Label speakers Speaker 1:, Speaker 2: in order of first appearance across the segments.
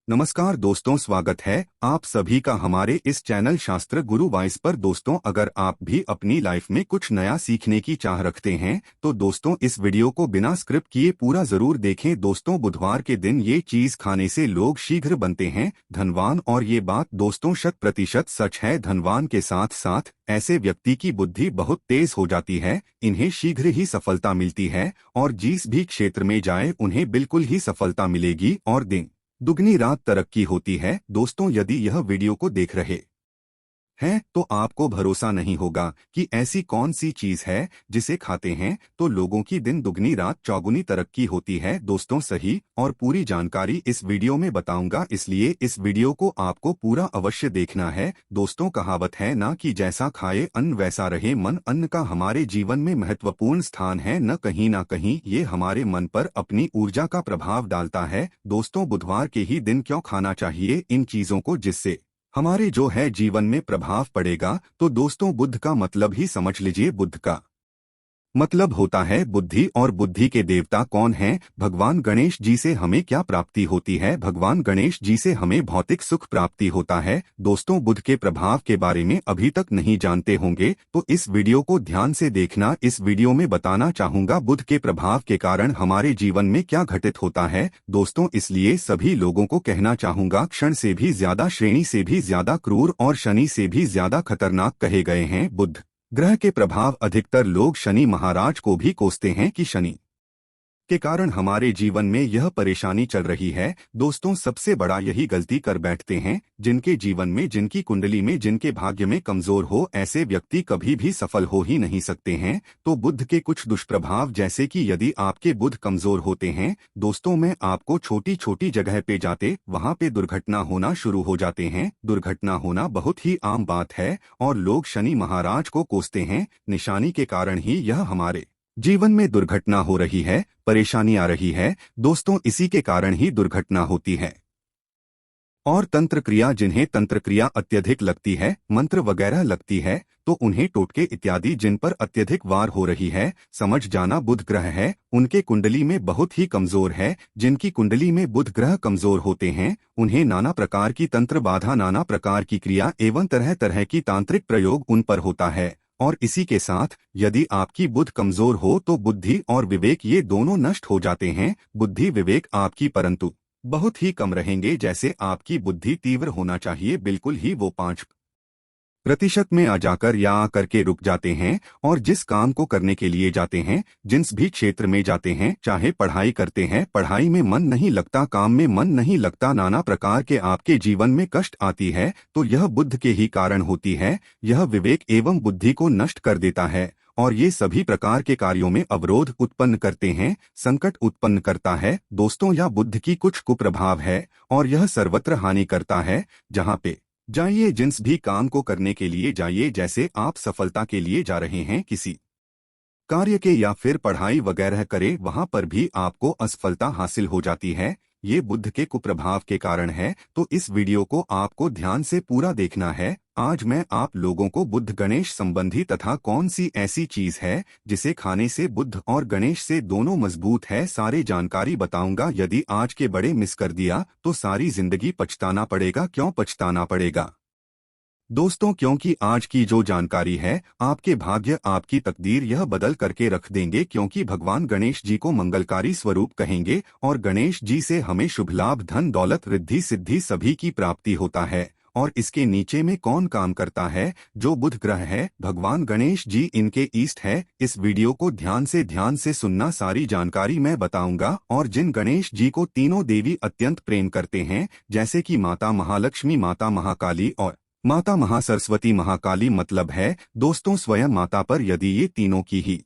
Speaker 1: नमस्कार दोस्तों, स्वागत है आप सभी का हमारे इस चैनल शास्त्र गुरु वाइस पर। दोस्तों, अगर आप भी अपनी लाइफ में कुछ नया सीखने की चाह रखते हैं तो दोस्तों इस वीडियो को बिना स्क्रिप्ट किए पूरा जरूर देखें। दोस्तों, बुधवार के दिन ये चीज खाने से लोग शीघ्र बनते हैं धनवान, और ये बात दोस्तों 100% सच है। धनवान के साथ साथ ऐसे व्यक्ति की बुद्धि बहुत तेज हो जाती है, इन्हें शीघ्र ही सफलता मिलती है और जिस भी क्षेत्र में जाए उन्हें बिल्कुल ही सफलता मिलेगी और दिन दुगनी रात तरक्की होती है। दोस्तों, यदि यह वीडियो को देख रहे हैं तो आपको भरोसा नहीं होगा कि ऐसी कौन सी चीज है जिसे खाते हैं तो लोगों की दिन दुगनी रात चौगुनी तरक्की होती है। दोस्तों, सही और पूरी जानकारी इस वीडियो में बताऊंगा, इसलिए इस वीडियो को आपको पूरा अवश्य देखना है। दोस्तों, कहावत है ना कि जैसा खाए अन्न वैसा रहे मन। अन्न का हमारे जीवन में महत्वपूर्ण स्थान है, न कहीं ये हमारे मन पर अपनी ऊर्जा का प्रभाव डालता है। दोस्तों, बुधवार के ही दिन क्यों खाना चाहिए इन चीजों को, जिससे हमारे जो है जीवन में प्रभाव पड़ेगा। तो दोस्तों, बुध का मतलब ही समझ लीजिए। बुध का मतलब होता है बुद्धि, और बुद्धि के देवता कौन हैं? भगवान गणेश जी से हमें क्या प्राप्ति होती है? भगवान गणेश जी से हमें भौतिक सुख प्राप्ति होता है। दोस्तों, बुध के प्रभाव के बारे में अभी तक नहीं जानते होंगे तो इस वीडियो को ध्यान से देखना। इस वीडियो में बताना चाहूंगा बुध के प्रभाव के कारण हमारे जीवन में क्या घटित होता है। दोस्तों, इसलिए सभी लोगों को कहना चाहूंगा, क्षण से भी ज्यादा, श्रेणी से भी ज्यादा क्रूर और शनि से भी ज्यादा खतरनाक कहे गए हैं बुध ग्रह के प्रभाव। अधिकतर लोग शनि महाराज को भी कोसते हैं कि शनि के कारण हमारे जीवन में यह परेशानी चल रही है। दोस्तों, सबसे बड़ा यही गलती कर बैठते हैं जिनके जीवन में, जिनकी कुंडली में, जिनके भाग्य में कमजोर हो, ऐसे व्यक्ति कभी भी सफल हो ही नहीं सकते हैं। तो बुध के कुछ दुष्प्रभाव, जैसे कि यदि आपके बुध कमजोर होते हैं दोस्तों, में आपको छोटी छोटी जगह पे जाते वहां पे दुर्घटना होना शुरू हो जाते हैं। दुर्घटना होना बहुत ही आम बात है और लोग शनि महाराज को कोसते हैं। निशानी के कारण ही यह हमारे जीवन में दुर्घटना हो रही है, परेशानी आ रही है। दोस्तों, इसी के कारण ही दुर्घटना होती है। और तंत्र क्रिया, जिन्हें तंत्र क्रिया अत्यधिक लगती है, मंत्र वगैरह लगती है, तो उन्हें टोटके इत्यादि जिन पर अत्यधिक वार हो रही है, समझ जाना बुध ग्रह है उनके कुंडली में बहुत ही कमजोर है। जिनकी कुंडली में बुध ग्रह कमजोर होते हैं उन्हें नाना प्रकार की तंत्र बाधा, नाना प्रकार की क्रिया एवं तरह तरह की तांत्रिक प्रयोग उन पर होता है। और इसी के साथ यदि आपकी बुध कमजोर हो तो बुद्धि और विवेक ये दोनों नष्ट हो जाते हैं। बुद्धि विवेक आपकी परंतु बहुत ही कम रहेंगे। जैसे आपकी बुद्धि तीव्र होना चाहिए, बिल्कुल ही वो 5% में आ जाकर या आ करके रुक जाते हैं। और जिस काम को करने के लिए जाते हैं, जिस भी क्षेत्र में जाते हैं, चाहे पढ़ाई करते हैं, पढ़ाई में मन नहीं लगता, काम में मन नहीं लगता, नाना प्रकार के आपके जीवन में कष्ट आती है, तो यह बुध के ही कारण होती है। यह विवेक एवं बुद्धि को नष्ट कर देता है और ये सभी प्रकार के कार्यों में अवरोध उत्पन्न करते हैं, संकट उत्पन्न करता है। दोस्तों, यह बुध की कुछ कुप्रभाव है और यह सर्वत्र हानि करता है। जहाँ पे जाइए, जिस भी काम को करने के लिए जाइए, जैसे आप सफलता के लिए जा रहे हैं किसी कार्य के या फिर पढ़ाई वगैरह करें, वहां पर भी आपको असफलता हासिल हो जाती है। ये बुध के कुप्रभाव के कारण है। तो इस वीडियो को आपको ध्यान से पूरा देखना है। आज मैं आप लोगों को बुध गणेश संबंधी तथा कौन सी ऐसी चीज है जिसे खाने से बुध और गणेश से दोनों मजबूत है, सारी जानकारी बताऊंगा। यदि आज के बड़े मिस कर दिया तो सारी जिंदगी पछताना पड़ेगा। क्यों पछताना पड़ेगा दोस्तों? क्योंकि आज की जो जानकारी है आपके भाग्य, आपकी तकदीर यह बदल करके रख देंगे। क्योंकि भगवान गणेश जी को मंगलकारी स्वरूप कहेंगे और गणेश जी से हमें शुभ लाभ, धन दौलत, रिद्धि सिद्धि सभी की प्राप्ति होता है। और इसके नीचे में कौन काम करता है? जो बुध ग्रह है, भगवान गणेश जी इनके ईस्ट है। इस वीडियो को ध्यान से सुनना, सारी जानकारी मैं बताऊंगा। और जिन गणेश जी को तीनों देवी अत्यंत प्रेम करते हैं, जैसे कि माता महालक्ष्मी, माता महाकाली और माता महासरस्वती। महाकाली मतलब है दोस्तों स्वयं माता पर यदि ये तीनों की ही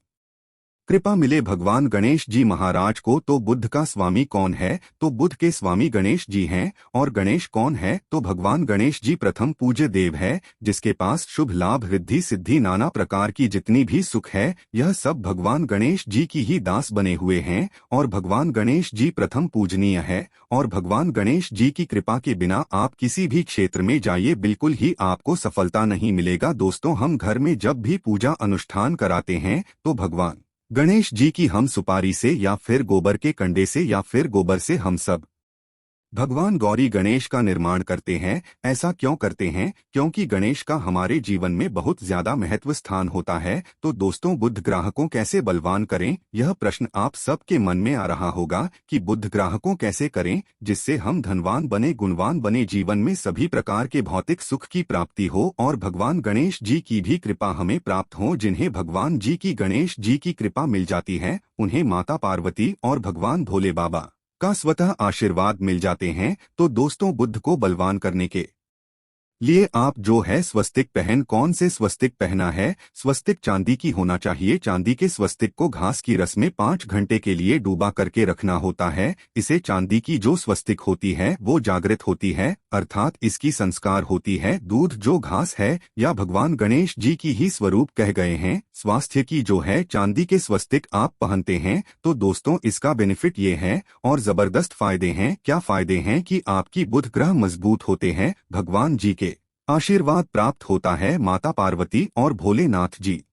Speaker 1: कृपा मिले भगवान गणेश जी महाराज को, तो बुध का स्वामी कौन है? तो बुध के स्वामी गणेश जी हैं। और गणेश कौन है? तो भगवान गणेश जी प्रथम पूज्य देव है, जिसके पास शुभ लाभ, रिद्धि सिद्धि, नाना प्रकार की जितनी भी सुख है, यह सब भगवान गणेश जी की ही दास बने हुए हैं। और भगवान गणेश जी प्रथम पूजनीय है। और भगवान गणेश जी की कृपा के बिना आप किसी भी क्षेत्र में जाइए, बिल्कुल ही आपको सफलता नहीं मिलेगा। दोस्तों, हम घर में जब भी पूजा अनुष्ठान कराते हैं तो भगवान गणेश जी की हम सुपारी से या फिर गोबर के कंडे से या फिर गोबर से हम सब भगवान गौरी गणेश का निर्माण करते हैं। ऐसा क्यों करते हैं? क्योंकि गणेश का हमारे जीवन में बहुत ज्यादा महत्व स्थान होता है। तो दोस्तों, बुध ग्रह को कैसे बलवान करें, यह प्रश्न आप सबके मन में आ रहा होगा कि बुध ग्रह को कैसे करें जिससे हम धनवान बने, गुणवान बने, जीवन में सभी प्रकार के भौतिक सुख की प्राप्ति हो और भगवान गणेश जी की भी कृपा हमें प्राप्त हो। जिन्हें भगवान जी की, गणेश जी की कृपा मिल जाती है, उन्हें माता पार्वती और भगवान भोले बाबा का स्वतः आशीर्वाद मिल जाते हैं। तो दोस्तों, बुद्ध को बलवान करने के लिए आप जो है स्वस्तिक पहन। कौन से स्वस्तिक पहना है? स्वस्तिक चांदी की होना चाहिए। चांदी के स्वस्तिक को घास की रस में 5 घंटे के लिए डूबा करके रखना होता है। इसे चांदी की जो स्वस्तिक होती है वो जागृत होती है, अर्थात इसकी संस्कार होती है। दूध जो घास है या भगवान गणेश जी की ही स्वरूप कह गए हैं। स्वास्थ्य की जो है चांदी के स्वस्तिक आप पहनते हैं तो दोस्तों, इसका बेनिफिट ये है और जबरदस्त फायदे हैं। क्या फायदे हैं? कि आपकी बुध ग्रह मजबूत होते हैं, भगवान जी के आशीर्वाद प्राप्त होता है, माता पार्वती और भोलेनाथ जी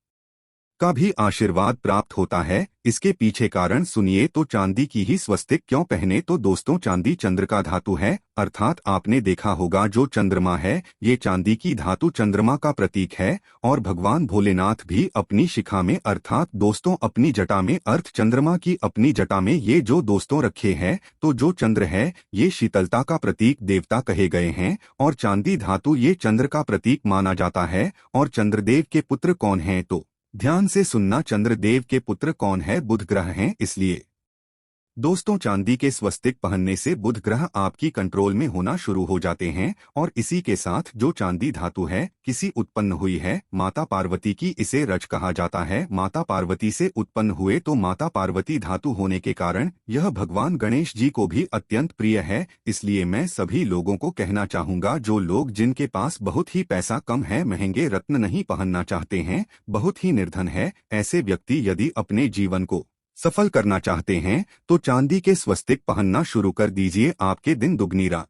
Speaker 1: का भी आशीर्वाद प्राप्त होता है। इसके पीछे कारण सुनिए। तो चांदी की ही स्वस्तिक क्यों पहने? तो दोस्तों, चांदी चंद्र का धातु है, अर्थात आपने देखा होगा जो चंद्रमा है ये चांदी की धातु चंद्रमा का प्रतीक है। और भगवान भोलेनाथ भी अपनी शिखा में, अर्थात दोस्तों अपनी जटा में, अर्थ चंद्रमा की अपनी जटा में ये जो दोस्तों रखे हैं, तो जो चंद्र है ये शीतलता का प्रतीक देवता कहे गए हैं और चांदी धातु ये चंद्र का प्रतीक माना जाता है। और चंद्रदेव के पुत्र कौन हैं? तो ध्यान से सुनना, चंद्रदेव के पुत्र कौन है? बुध ग्रह हैं। इसलिए दोस्तों, चांदी के स्वस्तिक पहनने से बुध ग्रह आपकी कंट्रोल में होना शुरू हो जाते हैं। और इसी के साथ जो चांदी धातु है किसी उत्पन्न हुई है, माता पार्वती की, इसे रज कहा जाता है। माता पार्वती से उत्पन्न हुए तो माता पार्वती धातु होने के कारण यह भगवान गणेश जी को भी अत्यंत प्रिय है। इसलिए मैं सभी लोगों को कहना चाहूंगा, जो लोग जिनके पास बहुत ही पैसा कम है, महंगे रत्न नहीं पहनना चाहते हैं, बहुत ही निर्धन है, ऐसे व्यक्ति यदि अपने जीवन को सफल करना चाहते हैं तो चांदी के स्वस्तिक पहनना शुरू कर दीजिए। आपके दिन दुगनी रात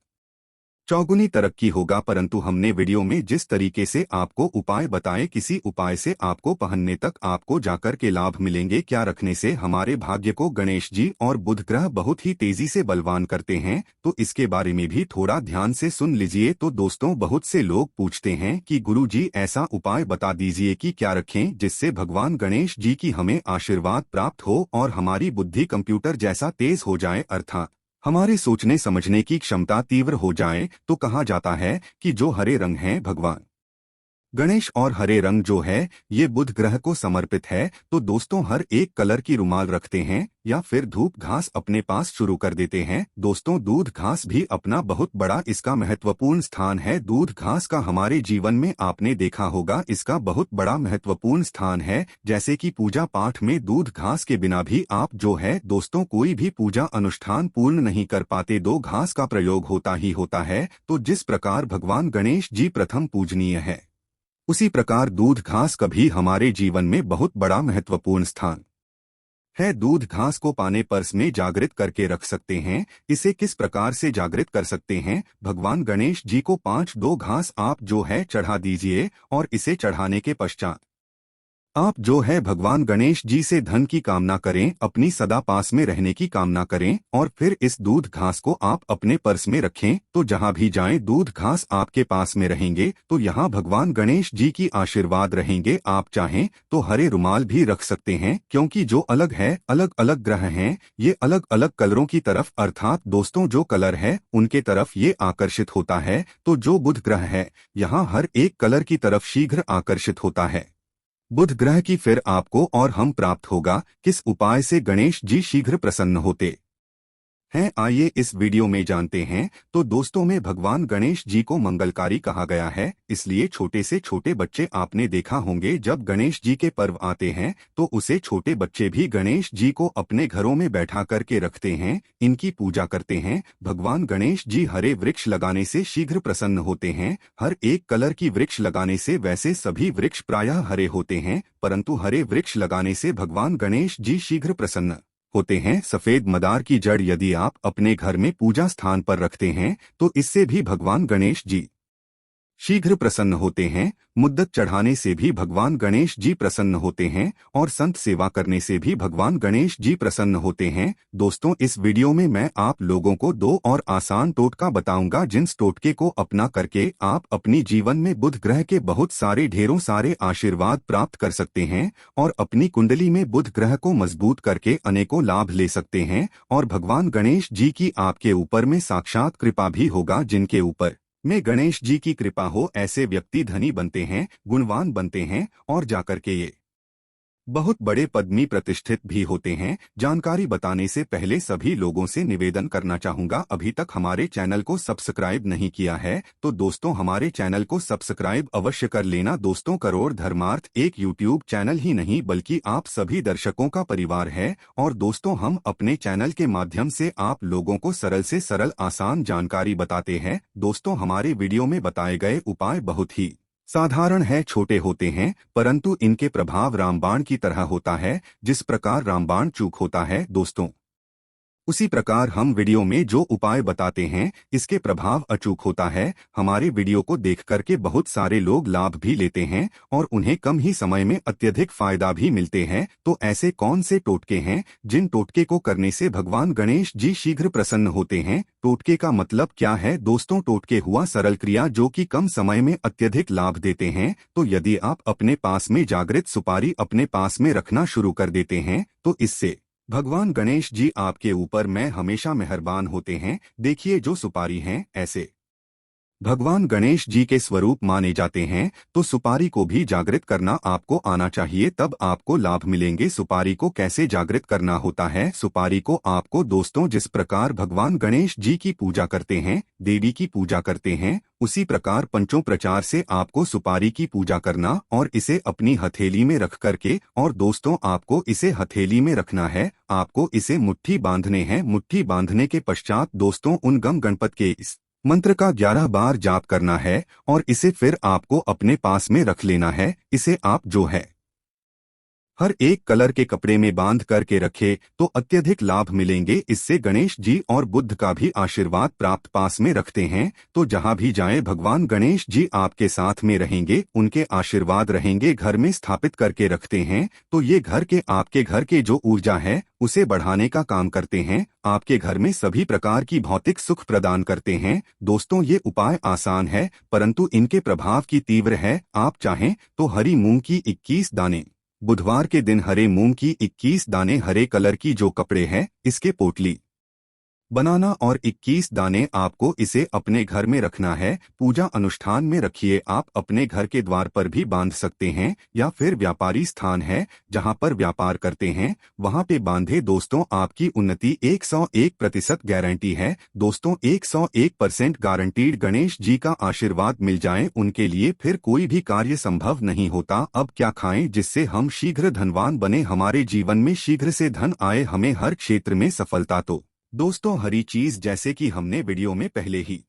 Speaker 1: चौगुनी तरक्की होगा। परंतु हमने वीडियो में जिस तरीके से आपको उपाय बताए, किसी उपाय से आपको पहनने तक आपको जाकर के लाभ मिलेंगे। क्या रखने से हमारे भाग्य को गणेश जी और बुध ग्रह बहुत ही तेजी से बलवान करते हैं, तो इसके बारे में भी थोड़ा ध्यान से सुन लीजिए। तो दोस्तों, बहुत से लोग पूछते हैं कि गुरु जी ऐसा उपाय बता दीजिए कि क्या रखें जिससे भगवान गणेश जी की हमें आशीर्वाद प्राप्त हो और हमारी बुद्धि कंप्यूटर जैसा तेज हो जाए, अर्थात हमारे सोचने समझने की क्षमता तीव्र हो जाए। तो कहा जाता है कि जो हरे रंग हैं भगवान गणेश और हरे रंग जो है ये बुध ग्रह को समर्पित है। तो दोस्तों, हर एक कलर की रुमाल रखते हैं या फिर धूप घास अपने पास शुरू कर देते हैं। दोस्तों, दूध घास भी अपना बहुत बड़ा इसका महत्वपूर्ण स्थान है। दूध घास का हमारे जीवन में आपने देखा होगा इसका बहुत बड़ा महत्वपूर्ण स्थान है। जैसे कि पूजा पाठ में दूध घास के बिना भी आप जो है दोस्तों कोई भी पूजा अनुष्ठान पूर्ण नहीं कर पाते, दो घास का प्रयोग होता ही होता है। तो जिस प्रकार भगवान गणेश जी प्रथम पूजनीय है, उसी प्रकार दूध घास का भी हमारे जीवन में बहुत बड़ा महत्वपूर्ण स्थान है। दूध घास को पाने पर्स में जागृत करके रख सकते हैं। इसे किस प्रकार से जागृत कर सकते हैं? भगवान गणेश जी को 5 घास आप जो है चढ़ा दीजिए और इसे चढ़ाने के पश्चात आप जो है भगवान गणेश जी से धन की कामना करें, अपनी सदा पास में रहने की कामना करें और फिर इस दूध घास को आप अपने पर्स में रखें। तो जहां भी जाएं दूध घास आपके पास में रहेंगे तो यहां भगवान गणेश जी की आशीर्वाद रहेंगे। आप चाहें तो हरे रुमाल भी रख सकते हैं, क्योंकि जो अलग है, अलग अलग ग्रह हैं, ये अलग अलग कलरों की तरफ, अर्थात दोस्तों जो कलर है उनके तरफ ये आकर्षित होता है। तो जो बुध ग्रह है यहाँ हर एक कलर की तरफ शीघ्र आकर्षित होता है। बुध ग्रह की फिर आपको और हम प्राप्त होगा। किस उपाय से गणेश जी शीघ्र प्रसन्न होते हैं, आइए इस वीडियो में जानते हैं। तो दोस्तों, में भगवान गणेश जी को मंगलकारी कहा गया है, इसलिए छोटे से छोटे बच्चे आपने देखा होंगे जब गणेश जी के पर्व आते हैं तो उसे छोटे बच्चे भी गणेश जी को अपने घरों में बैठा करके रखते हैं, इनकी पूजा करते हैं। भगवान गणेश जी हरे वृक्ष लगाने से शीघ्र प्रसन्न होते हैं। हर एक कलर की वृक्ष लगाने से, वैसे सभी वृक्ष प्रायः हरे होते हैं, परंतु हरे वृक्ष लगाने से भगवान गणेश जी शीघ्र प्रसन्न होते हैं। सफेद मदार की जड़ यदि आप अपने घर में पूजा स्थान पर रखते हैं तो इससे भी भगवान गणेश जी शीघ्र प्रसन्न होते हैं। मुद्दत चढ़ाने से भी भगवान गणेश जी प्रसन्न होते हैं और संत सेवा करने से भी भगवान गणेश जी प्रसन्न होते हैं। दोस्तों, इस वीडियो में मैं आप लोगों को 2 और आसान टोटका बताऊंगा, जिस टोटके को अपना करके आप अपनी जीवन में बुध ग्रह के बहुत सारे ढेरों सारे आशीर्वाद प्राप्त कर सकते हैं और अपनी कुंडली में बुध ग्रह को मजबूत करके अनेकों लाभ ले सकते हैं और भगवान गणेश जी की आपके ऊपर में साक्षात कृपा भी होगा। जिनके ऊपर में गणेश जी की कृपा हो, ऐसे व्यक्ति धनी बनते हैं, गुणवान बनते हैं और जाकर के ये बहुत बड़े पद में प्रतिष्ठित भी होते हैं। जानकारी बताने से पहले सभी लोगों से निवेदन करना चाहूंगा, अभी तक हमारे चैनल को सब्सक्राइब नहीं किया है तो दोस्तों हमारे चैनल को सब्सक्राइब अवश्य कर लेना। दोस्तों, करोड़ धर्मार्थ एक यूट्यूब चैनल ही नहीं बल्कि आप सभी दर्शकों का परिवार है और दोस्तों हम अपने चैनल के माध्यम से आप लोगों को सरल से सरल आसान जानकारी बताते हैं। दोस्तों, हमारे वीडियो में बताए गए उपाय बहुत ही साधारण है, छोटे होते हैं, परंतु इनके प्रभाव रामबाण की तरह होता है। जिस प्रकार रामबाण चूक होता है दोस्तों, उसी प्रकार हम वीडियो में जो उपाय बताते हैं इसके प्रभाव अचूक होता है। हमारे वीडियो को देख करके बहुत सारे लोग लाभ भी लेते हैं और उन्हें कम ही समय में अत्यधिक फायदा भी मिलते हैं। तो ऐसे कौन से टोटके हैं जिन टोटके को करने से भगवान गणेश जी शीघ्र प्रसन्न होते हैं? टोटके का मतलब क्या है दोस्तों? टोटके हुआ सरल क्रिया जो कि कम समय में अत्यधिक लाभ देते हैं। तो यदि आप अपने पास में जागृत सुपारी अपने पास में रखना शुरू कर देते हैं तो इससे भगवान गणेश जी आपके ऊपर में हमेशा मेहरबान होते हैं। देखिए, जो सुपारी हैं ऐसे भगवान गणेश जी के स्वरूप माने जाते हैं, तो सुपारी को भी जागृत करना आपको आना चाहिए, तब आपको लाभ मिलेंगे। सुपारी को कैसे जागृत करना होता है? सुपारी को आपको दोस्तों जिस प्रकार भगवान गणेश जी की पूजा करते हैं, देवी की पूजा करते हैं, उसी प्रकार पंचोपचार से आपको सुपारी की पूजा करना और इसे अपनी हथेली में रख करके, और दोस्तों आपको इसे हथेली में रखना है, आपको इसे मुट्ठी बांधने हैं। मुट्ठी बांधने के पश्चात दोस्तों उन गम गणपत के इस मंत्र का 11 बार जाप करना है और इसे फिर आपको अपने पास में रख लेना है। इसे आप जो है हर एक कलर के कपड़े में बांध करके रखे तो अत्यधिक लाभ मिलेंगे। इससे गणेश जी और बुद्ध का भी आशीर्वाद प्राप्त पास में रखते हैं, तो जहां भी जाएं भगवान गणेश जी आपके साथ में रहेंगे, उनके आशीर्वाद रहेंगे। घर में स्थापित करके रखते हैं तो ये घर के आपके घर के जो ऊर्जा है उसे बढ़ाने का काम करते हैं, आपके घर में सभी प्रकार की भौतिक सुख प्रदान करते हैं। दोस्तों, ये उपाय आसान है परंतु इनके प्रभाव की तीव्र है। आप चाहें तो हरी मूंग की 21 दाने, बुधवार के दिन हरे मूंग की 21 दाने, हरे कलर की जो कपड़े हैं इसके पोटली बनाना और 21 दाने आपको इसे अपने घर में रखना है। पूजा अनुष्ठान में रखिए। आप अपने घर के द्वार पर भी बांध सकते हैं या फिर व्यापारी स्थान है जहां पर व्यापार करते हैं वहां पे बांधे। दोस्तों, आपकी उन्नति 101% गारंटी है। दोस्तों, 101% गारंटीड गणेश जी का आशीर्वाद मिल जाए उनके लिए फिर कोई भी कार्य संभव नहीं होता। अब क्या खाएं जिससे हम शीघ्र धनवान बने, हमारे जीवन में शीघ्र से धन आए, हमें हर क्षेत्र में सफलता? तो दोस्तों, हरी चीज जैसे कि हमने वीडियो में पहले ही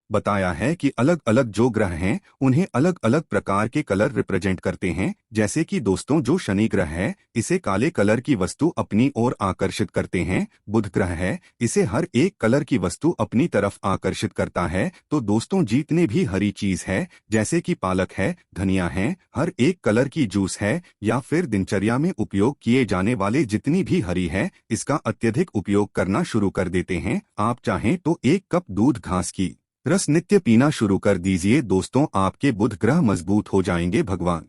Speaker 1: बताया है कि अलग अलग जो ग्रह हैं उन्हें अलग अलग प्रकार के कलर रिप्रेजेंट करते हैं। जैसे कि दोस्तों जो शनि ग्रह है इसे काले कलर की वस्तु अपनी ओर आकर्षित करते हैं। बुध ग्रह है इसे हर एक कलर की वस्तु अपनी तरफ आकर्षित करता है। तो दोस्तों, जितने भी हरी चीज है जैसे कि पालक है, धनिया है, हर एक कलर की जूस है या फिर दिनचर्या में उपयोग किए जाने वाले जितनी भी हरी है, इसका अत्यधिक उपयोग करना शुरू कर देते हैं। आप चाहें तो 1 कप दूध घास की रस नित्य पीना शुरू कर दीजिए। दोस्तों, आपके बुध ग्रह मजबूत हो जाएंगे। भगवान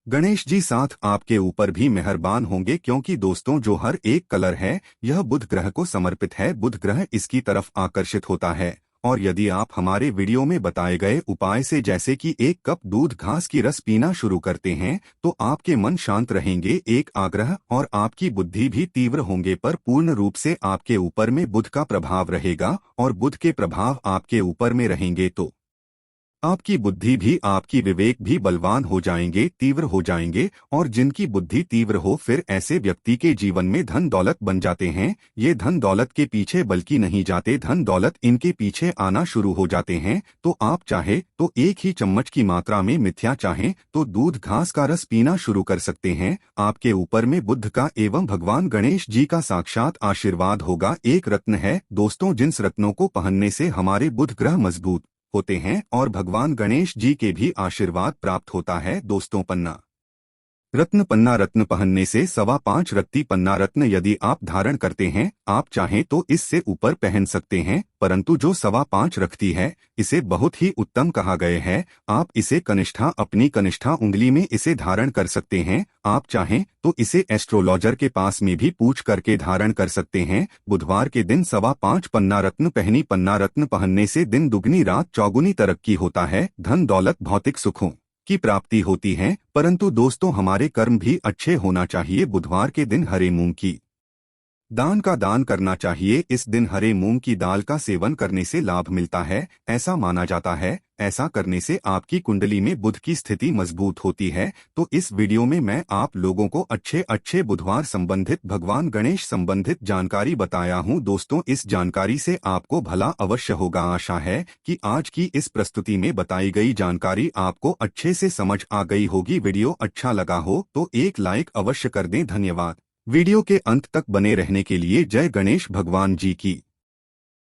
Speaker 1: गणेश जी साथ आपके ऊपर भी मेहरबान होंगे, क्योंकि दोस्तों जो हर एक कलर है यह बुध ग्रह को समर्पित है। बुध ग्रह इसकी तरफ आकर्षित होता है। और यदि आप हमारे वीडियो में बताए गए उपाय से जैसे कि 1 कप दूध घास की रस पीना शुरू करते हैं तो आपके मन शांत रहेंगे, एक आग्रह और आपकी बुद्धि भी तीव्र होंगे, पर पूर्ण रूप से आपके ऊपर में बुध का प्रभाव रहेगा और बुध के प्रभाव आपके ऊपर में रहेंगे तो आपकी बुद्धि भी आपकी विवेक भी बलवान हो जाएंगे, तीव्र हो जाएंगे। और जिनकी बुद्धि तीव्र हो फिर ऐसे व्यक्ति के जीवन में धन दौलत बन जाते हैं। ये धन दौलत के पीछे बल्कि नहीं जाते, धन दौलत इनके पीछे आना शुरू हो जाते हैं। तो आप चाहे तो 1 ही चम्मच की मात्रा में मिथ्या चाहें तो दूध घास का रस पीना शुरू कर सकते हैं। आपके ऊपर में बुद्ध का एवं भगवान गणेश जी का साक्षात आशीर्वाद होगा। एक रत्न है दोस्तों, जिन रत्नों को पहनने से हमारे बुध ग्रह मजबूत होते हैं और भगवान गणेश जी के भी आशीर्वाद प्राप्त होता है। दोस्तों, पन्ना रत्न पहनने से 5.25 रत्ती पन्ना रत्न यदि आप धारण करते हैं, आप चाहें तो इससे ऊपर पहन सकते हैं, परंतु जो 5.25 रखती है इसे बहुत ही उत्तम कहा गया है। आप इसे अपनी कनिष्ठा उंगली में इसे धारण कर सकते हैं। आप चाहें तो इसे एस्ट्रोलॉजर के पास में भी पूछ करके धारण कर सकते हैं। बुधवार के दिन 5.25 पन्ना रत्न पहनने से दिन दुगनी रात चौगुनी तरक्की होता है, धन दौलत भौतिक सुखों की प्राप्ति होती है। परंतु दोस्तों, हमारे कर्म भी अच्छे होना चाहिए। बुधवार के दिन हरे मूंग की दान करना चाहिए। इस दिन हरे मूंग की दाल का सेवन करने से लाभ मिलता है, ऐसा माना जाता है। ऐसा करने से आपकी कुंडली में बुध की स्थिति मजबूत होती है। तो इस वीडियो में मैं आप लोगों को अच्छे बुधवार संबंधित, भगवान गणेश संबंधित जानकारी बताया हूं। दोस्तों, इस जानकारी से आपको भला अवश्य होगा। आशा है कि आज की इस प्रस्तुति में बताई गई जानकारी आपको अच्छे से समझ आ गई होगी। वीडियो अच्छा लगा हो तो एक लाइक अवश्य कर दें। धन्यवाद। वीडियो के अंत तक बने रहने के लिए जय गणेश भगवान जी की।